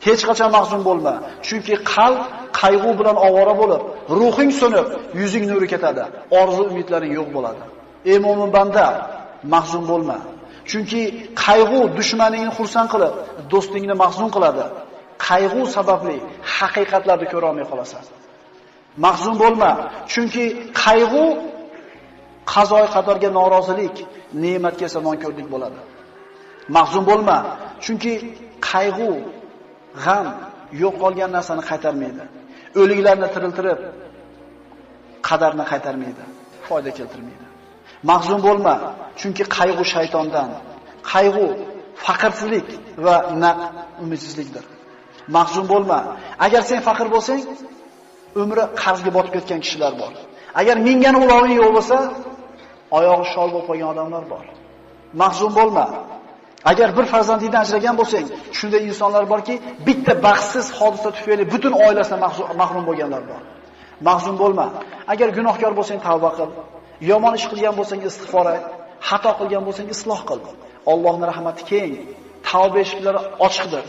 Hech qachon mahzun bo'lma, chunki qalb qayg'u bilan ovora bo'lib, ruhing so'nib, yuzing nuri ketadi, orzu umidlaring yo'q bo'ladi. Ey mo'min banda, mahzun bo'lma. Chunki qayg'u dushmaningni xursand qilib, do'stingni mahzun qiladi. Qayg'u sababli haqiqatlarni ko'ra olmay qolasan. Mahzun bo'lma, chunki qayg'u qazo qadorga norozilik, ne'matga esa nonko'rlik bo'ladi. Mahzun bo'lma, chunki qayg'u, g'am yo'q qolgan narsani qaytarmaydi. O'liklarni tiriltirib, qadarni qaytarmaydi, foyda keltirmaydi. Mahzun bo'lma, chunki qayg'u shaytondan. Qayg'u faqrsizlik va umidsizlikdir. Mahzun bo'lma. Agar sen faqir bo'lsang, umri qarzga botib ketgan kishilar bor. Agar mingani uloving yo'q bo'lsa, oyog'i shol bo'lib qolgan odamlar bor. Mahzun bo'lma. Agar bir farzandingdan ajragan bo'lsang, shunday insonlar borki, bitta baxtsiz hodisa tufayli butun oilasidan mahrum bo'lganlar bor. Mahzun bo'lma. Agar gunohkor bo'lsang, tavba qil. Yomon ish qilgan bo'lsang, istig'for et. Xato qilgan bo'lsang, isloh qil. Allohning rahmati keng, tavba eshiklari ochiqdir.